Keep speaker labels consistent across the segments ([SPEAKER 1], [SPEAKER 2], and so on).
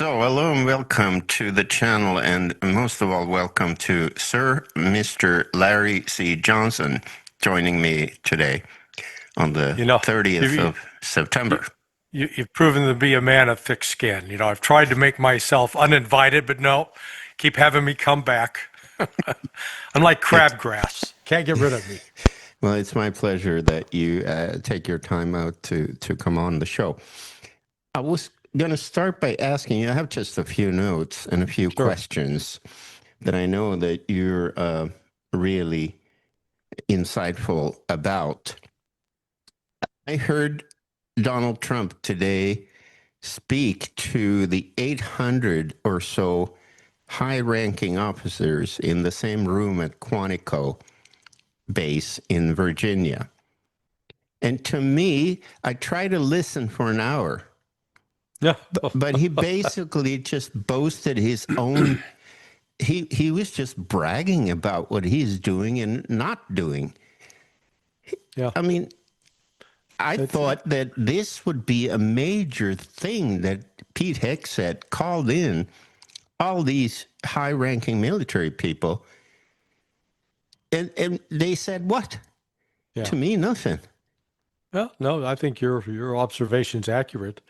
[SPEAKER 1] So, hello and welcome to the channel, and most of all, welcome to Sir Mr. Larry C. Johnson joining me today on the
[SPEAKER 2] You know,
[SPEAKER 1] 30th
[SPEAKER 2] you,
[SPEAKER 1] of September.
[SPEAKER 2] you've proven to be a man of thick skin. I've tried to make myself uninvited, but no, keep having me come back. I'm like
[SPEAKER 1] It's,
[SPEAKER 2] crabgrass. Can't get rid of me.
[SPEAKER 1] well, it's my pleasure that you take your time out to come on the show. I was going to start by asking you, I have just a few notes and a few
[SPEAKER 2] Sure.
[SPEAKER 1] questions that I know that you're really insightful about. I heard Donald Trump today speak to the 800 or so high-ranking officers in the same room at Quantico base in Virginia. And to me, I tried to listen for an hour,
[SPEAKER 2] Yeah.
[SPEAKER 1] but he basically just boasted his own. He was just bragging about what he's doing and not doing.
[SPEAKER 2] Yeah.
[SPEAKER 1] I mean, I
[SPEAKER 2] It's,
[SPEAKER 1] thought that this would be a major thing that Pete Hegseth called in all these high-ranking military people, and they said what?
[SPEAKER 2] yeah.
[SPEAKER 1] To me, nothing.
[SPEAKER 2] Well, no, I think your observation's accurate.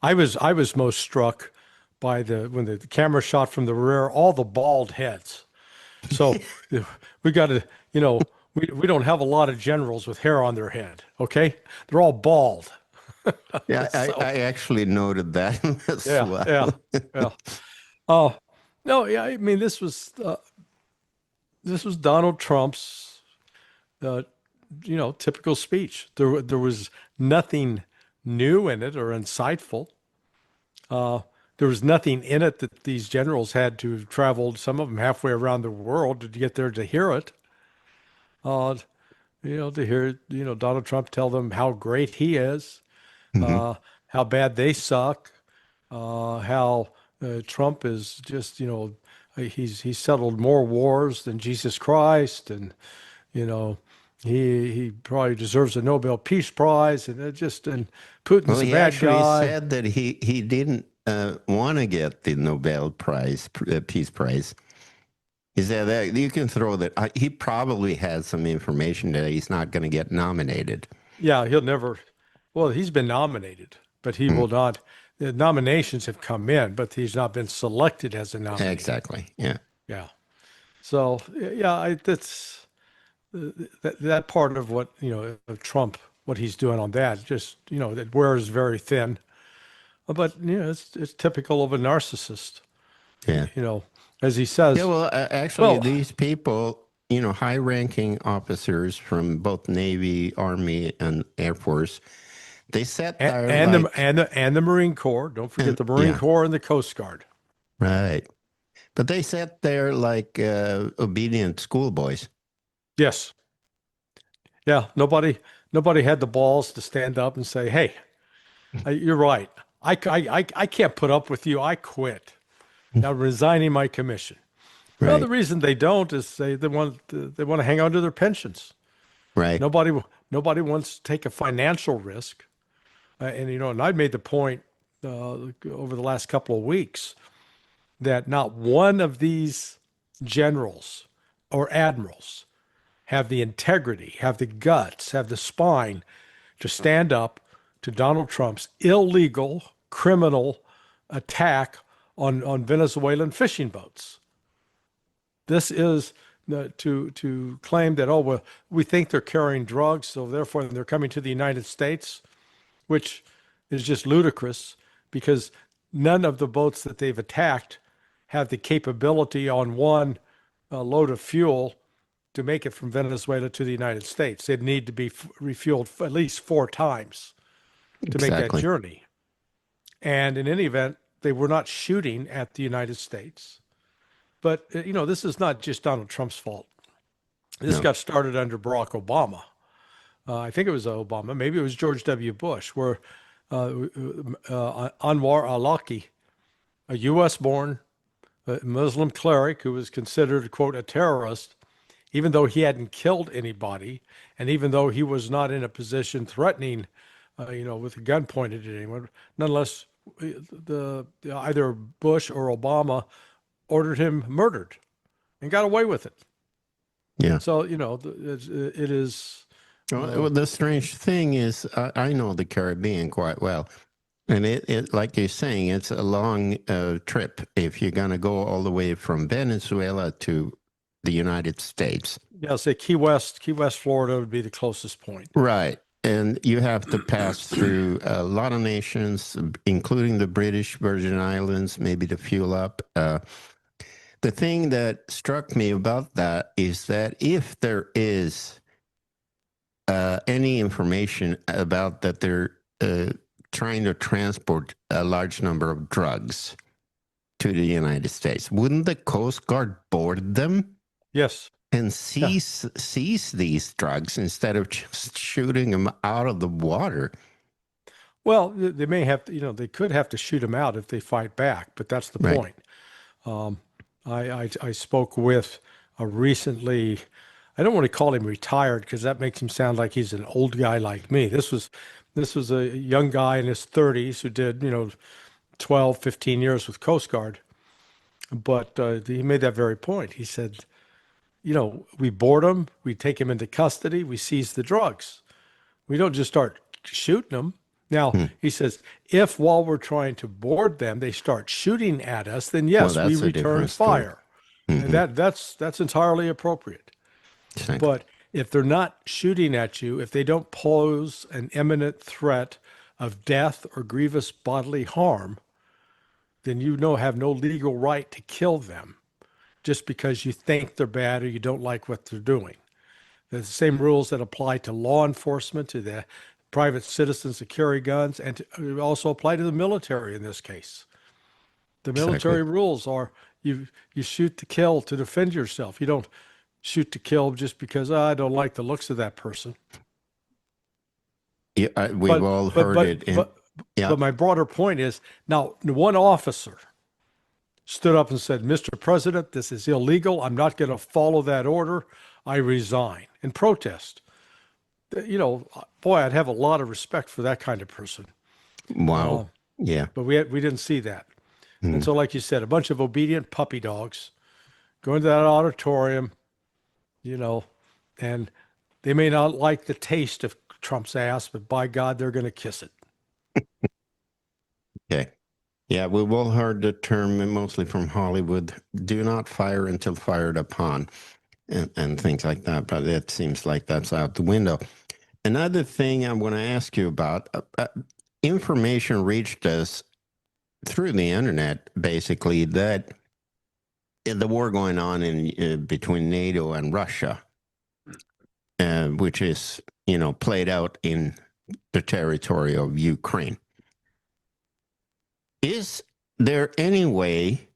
[SPEAKER 2] I was most struck by when the camera shot from the rear, all the bald heads. So we got to, we don't have a lot of generals with hair on their head. Okay, they're all bald.
[SPEAKER 1] Yeah,
[SPEAKER 2] So
[SPEAKER 1] I actually noted that as
[SPEAKER 2] yeah, yeah,
[SPEAKER 1] well.
[SPEAKER 2] yeah. Oh, no, yeah. I mean, this was Donald Trump's, uh, typical speech. There was nothing new in it or insightful. Uh, there was nothing in it that these generals had to have traveled, some of them halfway around the world to get there to hear it. Uh, to hear, Donald Trump tell them how great he is,
[SPEAKER 1] Hmm.
[SPEAKER 2] uh, how bad they suck, how Trump is just, he's settled more wars than Jesus Christ, and you know, he probably deserves a Nobel Peace Prize, and
[SPEAKER 1] Well,
[SPEAKER 2] Putin's a
[SPEAKER 1] he
[SPEAKER 2] bad
[SPEAKER 1] actually
[SPEAKER 2] guy.
[SPEAKER 1] said that he didn't want to get the Nobel Prize, Peace Prize. He said that you can throw that. He probably has some information that he's not going to get nominated.
[SPEAKER 2] Yeah, he'll never. Well, he's been nominated, but he
[SPEAKER 1] Hmm.
[SPEAKER 2] will not. The nominations have come in, but he's not been selected as a nominee.
[SPEAKER 1] Exactly. Yeah.
[SPEAKER 2] Yeah. So yeah, that's that part of what of Trump, what he's doing on that. Just that wears very thin, but it's typical of a narcissist.
[SPEAKER 1] Yeah.
[SPEAKER 2] You know, as he
[SPEAKER 1] Yeah,
[SPEAKER 2] says.
[SPEAKER 1] well, actually,
[SPEAKER 2] Well,
[SPEAKER 1] these people, high-ranking officers from both Navy, Army, and Air Force, they sat
[SPEAKER 2] and,
[SPEAKER 1] there
[SPEAKER 2] and the
[SPEAKER 1] like,
[SPEAKER 2] and the Marine Corps. Don't forget
[SPEAKER 1] and
[SPEAKER 2] the Marine
[SPEAKER 1] yeah,
[SPEAKER 2] Corps and the Coast Guard.
[SPEAKER 1] right. But they sat there like obedient schoolboys.
[SPEAKER 2] Yes. Yeah. Nobody had the balls to stand up and say, "Hey, you're right. I can't put up with you. I quit. Now resigning my commission." Well, the
[SPEAKER 1] Right,
[SPEAKER 2] reason they don't is they want to hang on to their pensions.
[SPEAKER 1] right.
[SPEAKER 2] Nobody nobody wants to take a financial risk. And I made the point over the last couple of weeks that not one of these generals or admirals have the integrity, have the guts, have the spine to stand up to Donald Trump's illegal criminal attack on Venezuelan fishing boats. This is to claim that, oh, well, we think they're carrying drugs, so therefore they're coming to the United States, which is just ludicrous because none of the boats that they've attacked have the capability on one load of fuel to make it from Venezuela to the United States. They'd need to be refueled at least 4 times to make that
[SPEAKER 1] Exactly.
[SPEAKER 2] journey. And in any event, they were not shooting at the United States. But, this is not just Donald Trump's fault. This
[SPEAKER 1] No.
[SPEAKER 2] got started under Barack Obama. I think it was Obama, maybe it was George W. Bush, where Anwar al-Awlaki, a U.S.-born Muslim cleric who was considered, quote, a terrorist, even though he hadn't killed anybody, and even though he was not in a position threatening, with a gun pointed at anyone, nonetheless the either Bush or Obama ordered him murdered and got away with it.
[SPEAKER 1] Yeah.
[SPEAKER 2] So, it is.
[SPEAKER 1] Well, the strange thing is, I know the Caribbean quite well. And it like you're saying, it's a long trip if you're going to go all the way from Venezuela to the United States.
[SPEAKER 2] Yeah, say Key West, Florida would be the closest point.
[SPEAKER 1] Right. And you have to pass through a lot of nations, including the British Virgin Islands, maybe to fuel up. The thing that struck me about that is that if there is any information about that they're trying to transport a large number of drugs to the United States, wouldn't the Coast Guard board them?
[SPEAKER 2] Yes.
[SPEAKER 1] And seize these drugs instead of just shooting them out of the water?
[SPEAKER 2] Well, they may have to, they could have to shoot them out if they fight back, but that's the
[SPEAKER 1] Right.
[SPEAKER 2] point. I spoke with a recently, I don't want to call him retired because that makes him sound like he's an old guy like me. This was a young guy in his 30s who did, 12, 15 years with Coast Guard. But he made that very point. He said, we board them, we take him into custody, we seize the drugs. We don't just start shooting them. Now, he says, if while we're trying to board them, they start shooting at us, then yes,
[SPEAKER 1] Well,
[SPEAKER 2] we
[SPEAKER 1] that's a
[SPEAKER 2] return
[SPEAKER 1] different story.
[SPEAKER 2] fire. And that's entirely appropriate.
[SPEAKER 1] Exactly.
[SPEAKER 2] But if they're not shooting at you, if they don't pose an imminent threat of death or grievous bodily harm, then you have no legal right to kill them just because you think they're bad or you don't like what they're doing. There's the same rules that apply to law enforcement, to the private citizens that carry guns, and also apply to the military in this case. The military rules are you shoot to kill to defend yourself. You don't shoot to kill just because I don't like the looks of that person.
[SPEAKER 1] Yeah, we've all heard it.
[SPEAKER 2] But my broader point is, now one officer stood up and said, Mr. President, this is illegal. I'm not going to follow that order. I resign in protest. Boy, I'd have a lot of respect for that kind of person.
[SPEAKER 1] Wow. Yeah.
[SPEAKER 2] But we didn't see that. And so, like you said, a bunch of obedient puppy dogs go into that auditorium, and they may not like the taste of Trump's ass, but by God, they're going to kiss it.
[SPEAKER 1] Okay. Yeah, we've all heard the term, mostly from Hollywood, do not fire until fired upon, and things like that. But it seems like that's out the window. Another thing I'm going to ask you about, information reached us through the internet, basically, that the war going on in between NATO and Russia, which is, played out in the territory of Ukraine. Is there any way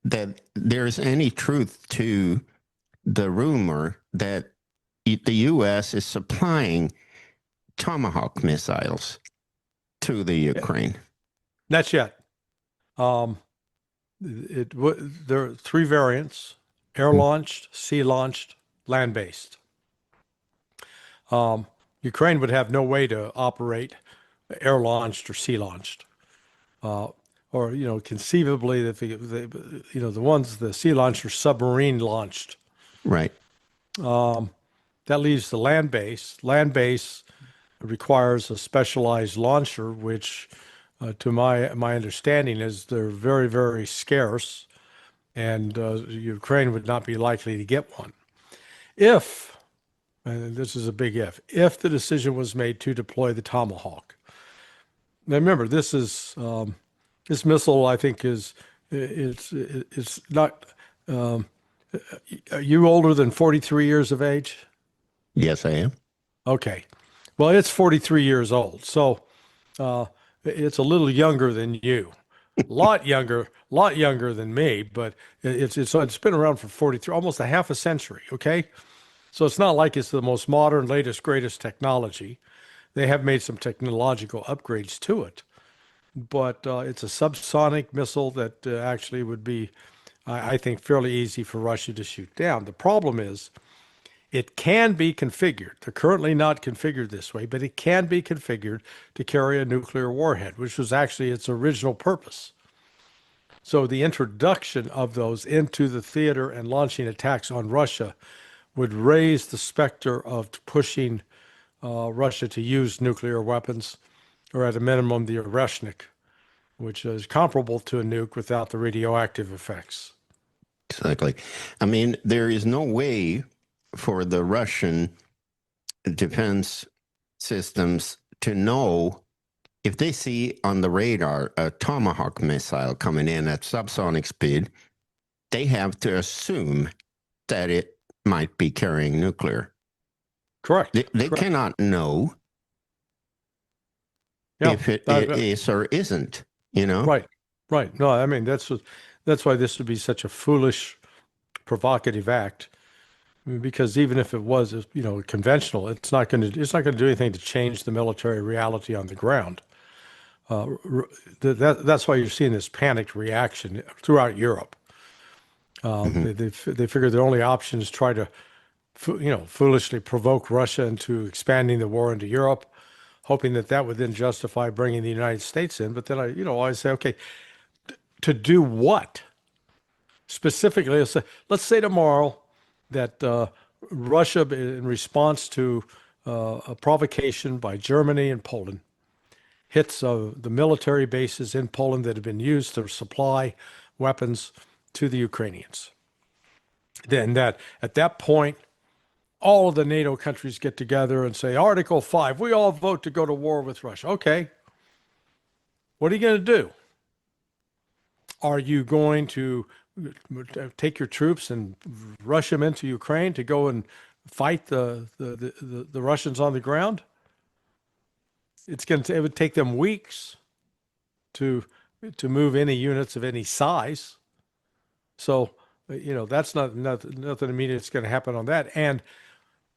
[SPEAKER 1] that there's any truth to the rumor that the U.S. is supplying Tomahawk missiles to the Ukraine?
[SPEAKER 2] Not yet. There are three variants: air-launched, sea-launched, land-based. Ukraine would have no way to operate air-launched or sea-launched. Or conceivably, the sea launched are submarine launched.
[SPEAKER 1] Right.
[SPEAKER 2] That leaves the land base. Land base requires a specialized launcher, which, to my understanding, is they're very, very scarce, and Ukraine would not be likely to get one. If, and this is a big if the decision was made to deploy the Tomahawk. Now remember, this is. This missile, I think, it's not. Are you older than 43 years of age?
[SPEAKER 1] Yes, I am.
[SPEAKER 2] Okay. Well, it's 43 years old, so it's a little younger than you. A lot younger than me, but it's been around for 43, almost a half a century. Okay, so it's not like it's the most modern, latest, greatest technology. They have made some technological upgrades to it. But it's a subsonic missile that actually would be, I think, fairly easy for Russia to shoot down. The problem is, It can be configured. They're currently not configured this way, but it can be configured to carry a nuclear warhead, which was actually its original purpose. So the introduction of those into the theater and launching attacks on Russia would raise the specter of pushing Russia to use nuclear weapons, or at a minimum, the Oreshnik, which is comparable to a nuke without the radioactive effects.
[SPEAKER 1] Exactly. I mean, there is no way for the Russian defense systems to know if they see on the radar a Tomahawk missile coming in at subsonic speed. They have to assume that it might be carrying nuclear.
[SPEAKER 2] Correct.
[SPEAKER 1] They
[SPEAKER 2] Correct.
[SPEAKER 1] cannot know if it is or isn't, you know?
[SPEAKER 2] Right. Right. No, I mean, that's why this would be such a foolish, provocative act. I mean, because even if it was, conventional, it's not going to do anything to change the military reality on the ground. That's why you're seeing this panicked reaction throughout Europe. They figure the only option is try to, foolishly provoke Russia into expanding the war into Europe, hoping that would then justify bringing the United States in. But then I say, okay, to do what? Specifically, let's say tomorrow that Russia, in response to a provocation by Germany and Poland, hits the military bases in Poland that have been used to supply weapons to the Ukrainians. Then at that point, all of the NATO countries get together and say, Article 5, we all vote to go to war with Russia. Okay. What are you going to do? Are you going to take your troops and rush them into Ukraine to go and fight the Russians on the ground? It would take them weeks to move any units of any size. So, that's nothing immediate that's going to happen on that. And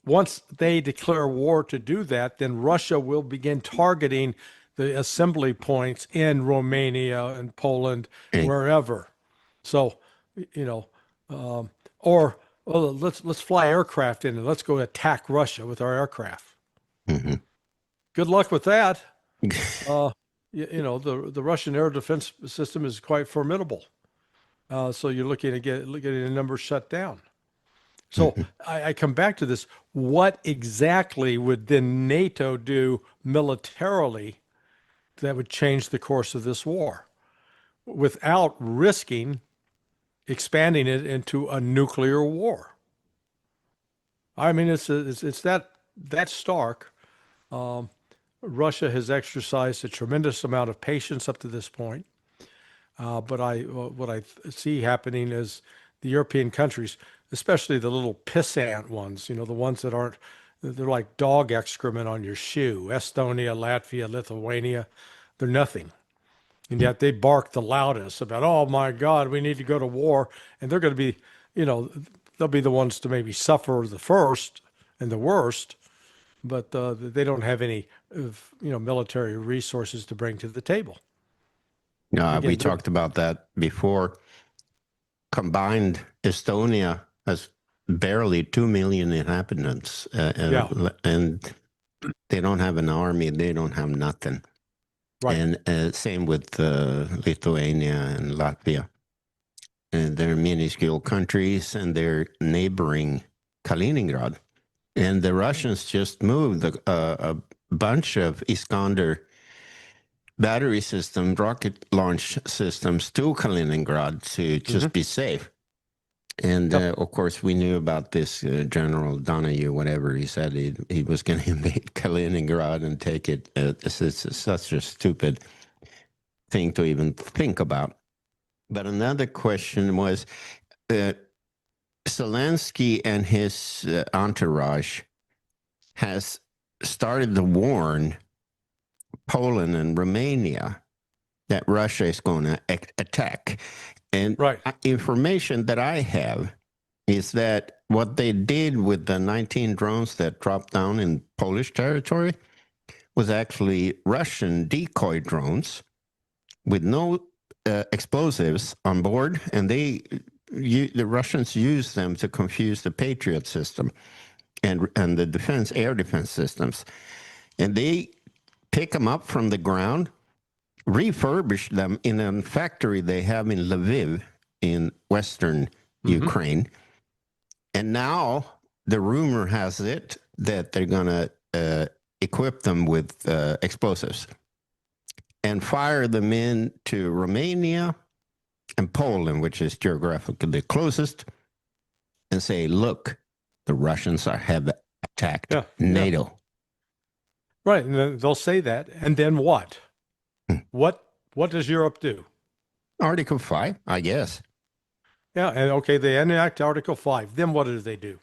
[SPEAKER 2] once they declare war to do that, then Russia will begin targeting the assembly points in Romania and Poland, wherever. So, let's fly aircraft in and let's go attack Russia with our aircraft.
[SPEAKER 1] Mm-hmm.
[SPEAKER 2] Good luck with that. The Russian air defense system is quite formidable. So you're looking at getting a number shut down. So I come back to this. What exactly would then NATO do militarily that would change the course of this war without risking expanding it into a nuclear war? I mean, it's that stark. Russia has exercised a tremendous amount of patience up to this point. But what I see happening is the European countries, especially the little pissant ones, the ones that aren't, they're like dog excrement on your shoe. Estonia, Latvia, Lithuania, they're nothing. And yet they bark the loudest about, oh my God, we need to go to war. And they're going to be, they'll be the ones to maybe suffer the first and the worst, but they don't have any, military resources to bring to the table.
[SPEAKER 1] We talked about that before. Combined, Estonia has barely 2 million inhabitants, and they don't have an army. They don't have nothing. Right. And same with Lithuania and Latvia. And they're minuscule countries, and they're neighboring Kaliningrad. And the Russians just moved a bunch of Iskander battery system, rocket launch systems to Kaliningrad to just be safe. And of course, we knew about this General Donahue, whatever he said, he was going to invade Kaliningrad and take it. It's such a stupid thing to even think about. But another question was, Zelensky and his entourage has started to warn Poland and Romania that Russia is going to attack. And information that I have is that what they did with the 19 drones that dropped down in Polish territory was actually Russian decoy drones with no explosives on board, and the Russians used them to confuse the Patriot system. and the defense air defense systems, and they pick them up from the ground, refurbish them in a factory they have in Lviv in western Ukraine, and now the rumor has it that they're going to equip them with explosives and fire them into Romania and Poland, which is geographically the closest, and say, look, the Russians have attacked NATO.
[SPEAKER 2] Yeah. Right, and then they'll say that, and then what? What does Europe do?
[SPEAKER 1] Article 5, I guess.
[SPEAKER 2] Yeah, and okay, they enact Article 5. Then what do they do?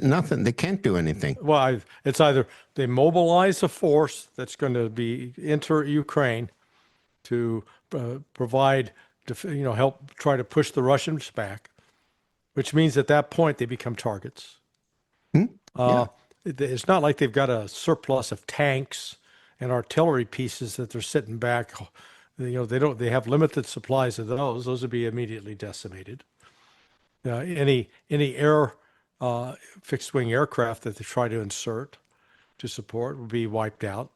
[SPEAKER 1] Nothing. They can't do anything.
[SPEAKER 2] Well, it's either they mobilize a force that's going to be enter Ukraine to provide, help try to push the Russians back, which means at that point they become targets. It's not like they've got a surplus of tanks and artillery pieces that they're sitting back. They have limited supplies of those. Those would be immediately decimated. Any air fixed wing aircraft that they try to insert to support will be wiped out.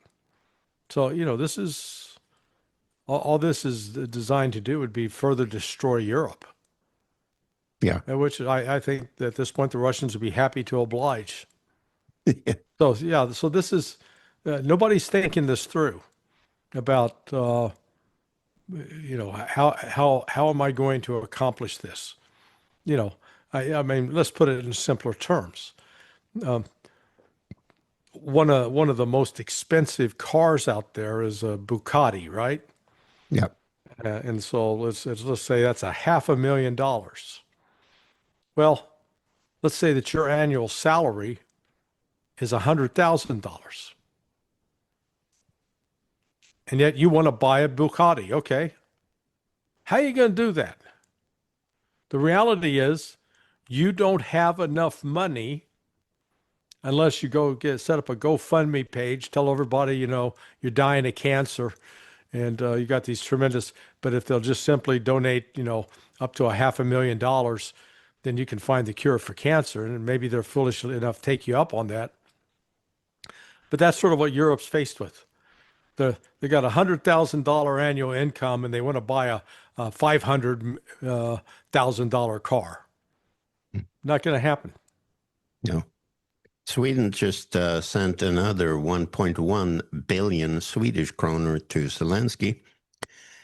[SPEAKER 2] So, this is all this is designed to do would be further destroy Europe.
[SPEAKER 1] Yeah.
[SPEAKER 2] Which I think that at this point the Russians would be happy to oblige.
[SPEAKER 1] Yeah.
[SPEAKER 2] So this is nobody's thinking this through about how am I going to accomplish this? I mean, let's put it in simpler terms. One of the most expensive cars out there is a Bugatti, right?
[SPEAKER 1] Yep.
[SPEAKER 2] And so let's say that's $500,000. Well, let's say that your annual salary is $100,000, and yet you want to buy a Bugatti. Okay, how are you going to do that? The reality is, you don't have enough money unless you go set up a GoFundMe page, tell everybody, you're dying of cancer and you got these tremendous, but if they'll just simply donate, up to $500,000, then you can find the cure for cancer. And maybe they're foolish enough to take you up on that. But that's sort of what Europe's faced with. They got $100,000 annual income and they want to buy a $500,000 car. Not going to happen.
[SPEAKER 1] No. Sweden just sent another 1.1 billion Swedish kroner to Zelensky.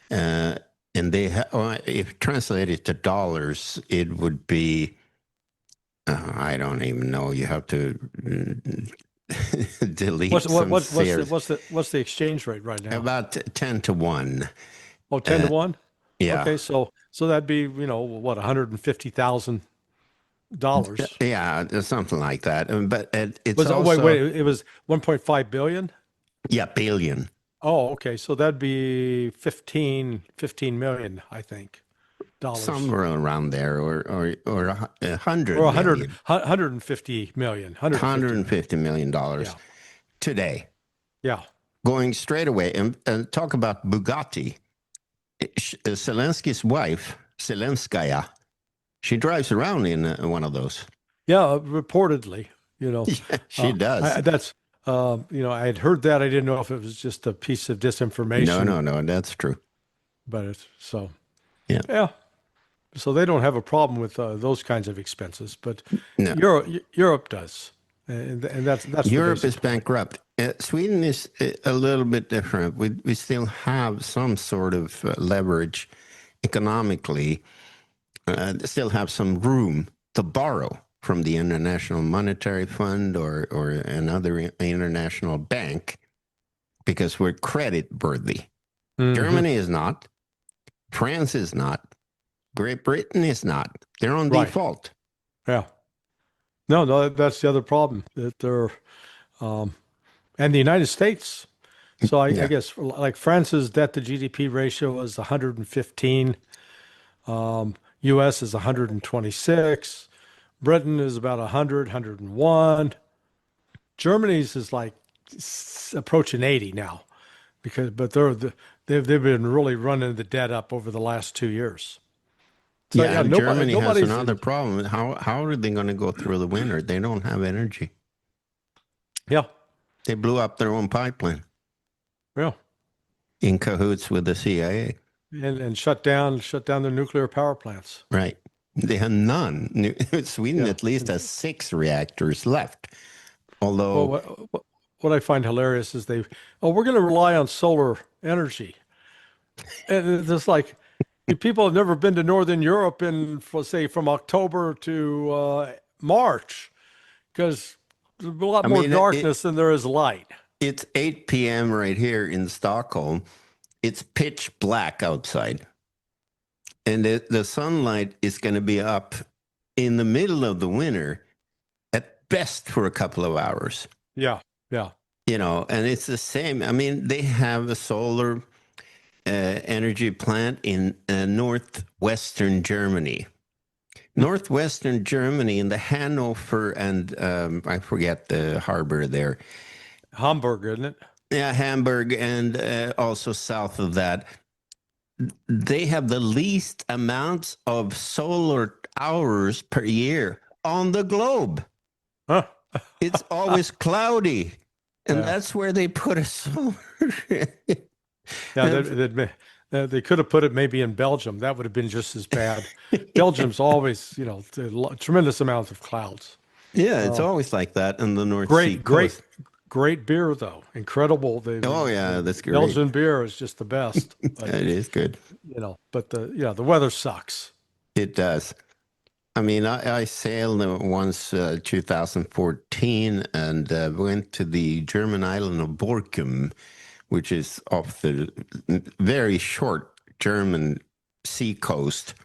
[SPEAKER 1] And they if translated to dollars, it would be, I don't even know. You have to delete
[SPEAKER 2] what's
[SPEAKER 1] the
[SPEAKER 2] exchange rate right now?
[SPEAKER 1] About 10 to 1.
[SPEAKER 2] Oh, 10 to 1?
[SPEAKER 1] Yeah.
[SPEAKER 2] Okay, so that'd be, what, $150,000?
[SPEAKER 1] Yeah, something like that. But it's
[SPEAKER 2] also... Wait, it was 1.5 billion?
[SPEAKER 1] Yeah, billion.
[SPEAKER 2] Oh, okay. So that'd be 15 million, I think, dollars.
[SPEAKER 1] Somewhere around there, or 100
[SPEAKER 2] or
[SPEAKER 1] 150
[SPEAKER 2] million.
[SPEAKER 1] $150 million today.
[SPEAKER 2] Yeah.
[SPEAKER 1] Going straight away and talk about Bugatti. Zelensky's wife, Zelenskaya, she drives around in one of those.
[SPEAKER 2] Yeah, reportedly,
[SPEAKER 1] Yeah, she does.
[SPEAKER 2] That's, I had heard that. I didn't know if it was just a piece of disinformation.
[SPEAKER 1] No, that's true.
[SPEAKER 2] But it's so.
[SPEAKER 1] Yeah.
[SPEAKER 2] So they don't have a problem with those kinds of expenses, but
[SPEAKER 1] No.
[SPEAKER 2] Europe does, and that's
[SPEAKER 1] Europe is bankrupt. Sweden is a little bit different. We still have some sort of leverage economically. Still have some room to borrow from the International Monetary Fund or another international bank because we're credit worthy. Mm-hmm. Germany is not. France is not. Great Britain is not. They're on default.
[SPEAKER 2] Yeah. No, that's the other problem that they're, and the United States. So I guess like France's debt to GDP ratio was 115. U.S. is 126. Britain is about 100, 101. Germany's is like approaching 80 now, but they've been really running the debt up over the last 2 years. So,
[SPEAKER 1] Germany has another problem. How are they going to go through the winter? They don't have energy.
[SPEAKER 2] Yeah.
[SPEAKER 1] They blew up their own pipeline
[SPEAKER 2] Yeah.
[SPEAKER 1] in cahoots with the CIA.
[SPEAKER 2] And shut down the nuclear power plants.
[SPEAKER 1] Right. They have none. Sweden
[SPEAKER 2] Yeah.
[SPEAKER 1] at least has 6 reactors left.
[SPEAKER 2] Well,
[SPEAKER 1] Although,
[SPEAKER 2] what I find hilarious is we're going to rely on solar energy. And it's just like, if people have never been to Northern Europe say, from October to March, because there's a lot
[SPEAKER 1] I
[SPEAKER 2] more
[SPEAKER 1] mean,
[SPEAKER 2] darkness than there is light.
[SPEAKER 1] it's 8 p.m. right here in Stockholm. It's pitch black outside. And the sunlight is going to be up in the middle of the winter at best for a couple of hours.
[SPEAKER 2] Yeah. Yeah.
[SPEAKER 1] And it's the same. I mean, they have a solar energy plant in northwestern Germany. Northwestern Germany, in the Hanover and I forget the harbor there.
[SPEAKER 2] Hamburg, isn't it?
[SPEAKER 1] Yeah, Hamburg, and also south of that. They have the least amounts of solar hours per year on the globe.
[SPEAKER 2] Huh?
[SPEAKER 1] It's always cloudy, and
[SPEAKER 2] Yeah.
[SPEAKER 1] that's where they put a solar.
[SPEAKER 2] Yeah, they could have put it maybe in Belgium. That would have been just as bad. Belgium's always, tremendous amounts of clouds.
[SPEAKER 1] Yeah, it's always like that in the North Sea
[SPEAKER 2] Great, great,
[SPEAKER 1] coast.
[SPEAKER 2] great beer though. Incredible.
[SPEAKER 1] Oh yeah, that's great.
[SPEAKER 2] Belgian beer is just the best. But,
[SPEAKER 1] It is good.
[SPEAKER 2] but the weather sucks.
[SPEAKER 1] It does. I mean, I sailed once 2014 and went to the German island of Borkum, which is off the very short German sea coast.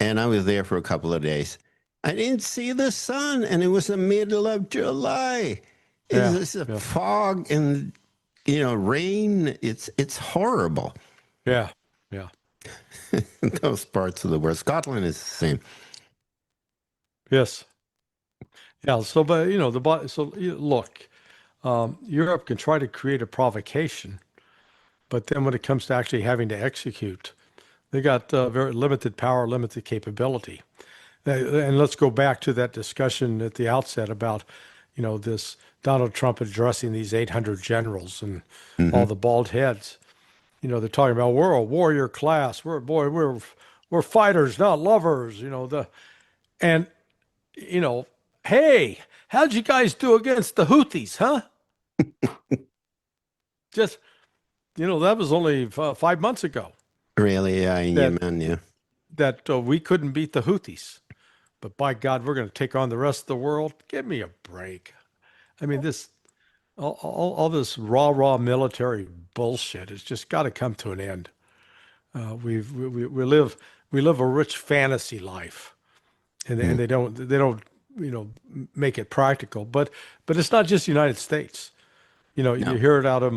[SPEAKER 1] And I was there for a couple of days. I didn't see the sun, and it was the middle of July. It's a fog and rain. It's horrible.
[SPEAKER 2] Yeah, yeah.
[SPEAKER 1] Those parts of the world. Scotland is the same.
[SPEAKER 2] Yes. Yeah. So, but look, Europe can try to create a provocation, but then when it comes to actually having to execute, they got very limited power, limited capability. And let's go back to that discussion at the outset about, this Donald Trump addressing these 800 generals and all the bald heads. They're talking about we're a warrior class. We're fighters, not lovers. Hey, how'd you guys do against the Houthis, huh? Just, that was only 5 months ago.
[SPEAKER 1] Really, yeah, in Yemen, yeah.
[SPEAKER 2] That we couldn't beat the Houthis. But by God, we're going to take on the rest of the world. Give me a break. I mean, all this raw military bullshit has just got to come to an end. We live a rich fantasy life, and they don't make it practical. But it's not just the United States. You hear it out of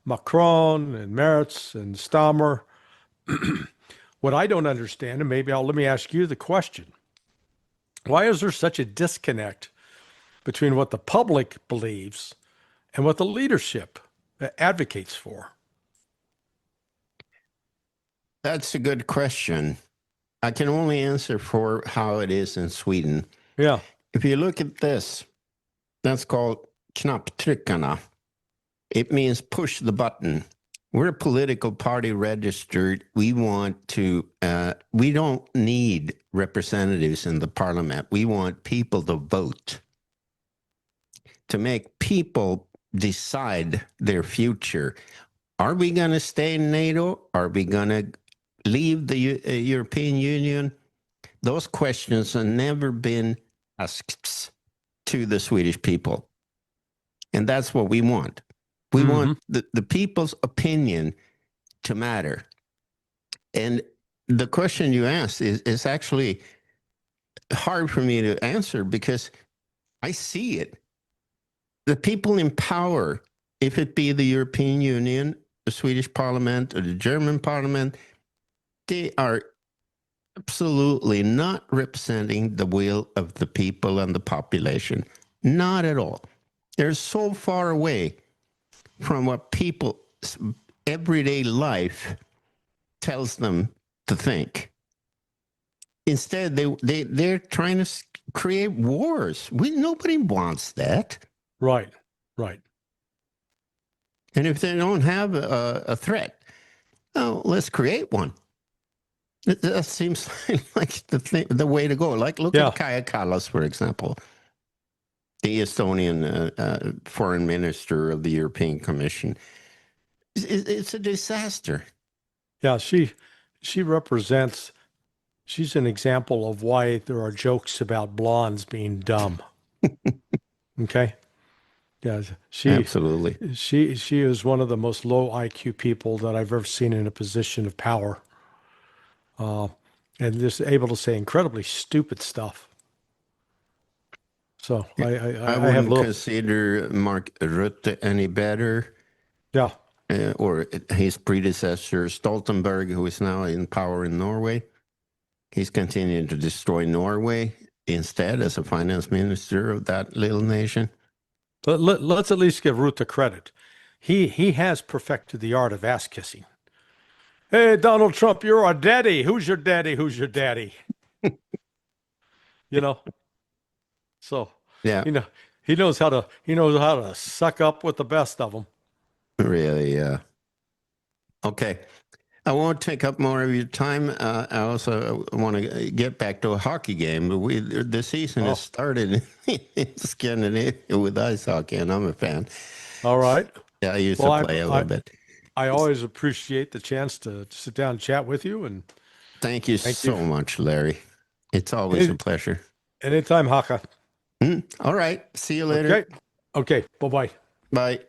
[SPEAKER 2] Macron and Merz and Stammer. What I don't understand, and let me ask you the question. Why is there such a disconnect between what the public believes and what the leadership advocates for?
[SPEAKER 1] That's a good question. I can only answer for how it is in Sweden.
[SPEAKER 2] Yeah.
[SPEAKER 1] If you look at this, that's called knapptryckarna. It means push the button. We're a political party registered. We don't need representatives in the parliament. We want people to vote, to make people decide their future. Are we going to stay in NATO? Are we going to leave the European Union? Those questions have never been asked to the Swedish people. And that's what we want. We want the people's opinion to matter. And the question you asked is actually hard for me to answer because I see it. The people in power, if it be the European Union, the Swedish parliament, or the German parliament, they are absolutely not representing the will of the people and the population. Not at all. They're so far away from what people's everyday life tells them to think. Instead, they're trying to create wars. Nobody wants that.
[SPEAKER 2] Right.
[SPEAKER 1] And if they don't have a threat, oh, let's create one. That seems like the way to go. Like, look at Kaja Kallas, for example, the Estonian foreign minister of the European Commission. It's a disaster.
[SPEAKER 2] Yeah, she represents. She's an example of why there are jokes about blondes being dumb. Okay. Yeah,
[SPEAKER 1] Absolutely.
[SPEAKER 2] She is one of the most low IQ people that I've ever seen in a position of power, and just able to say incredibly stupid stuff. So I have
[SPEAKER 1] wouldn't
[SPEAKER 2] little.
[SPEAKER 1] consider Mark Rutte any better.
[SPEAKER 2] Yeah.
[SPEAKER 1] Or his predecessor Stoltenberg, who is now in power in Norway. He's continuing to destroy Norway instead as a finance minister of that little nation.
[SPEAKER 2] But let's at least give Rutte credit. He has perfected the art of ass kissing. Hey, Donald Trump, you're our daddy. Who's your daddy? Who's your daddy? You know. So
[SPEAKER 1] yeah,
[SPEAKER 2] he knows how to suck up with the best of them.
[SPEAKER 1] Really, yeah. Okay. I won't take up more of your time. I also want to get back to a hockey game. The season has started in Scandinavia with ice hockey, and I'm a fan.
[SPEAKER 2] All right.
[SPEAKER 1] Yeah, I used to play a little bit.
[SPEAKER 2] I always appreciate the chance to sit down and chat with you. And
[SPEAKER 1] thank you so much, Larry. It's always a pleasure.
[SPEAKER 2] Anytime, Haka.
[SPEAKER 1] All right. See you later.
[SPEAKER 2] Okay. Bye-bye.
[SPEAKER 1] Bye.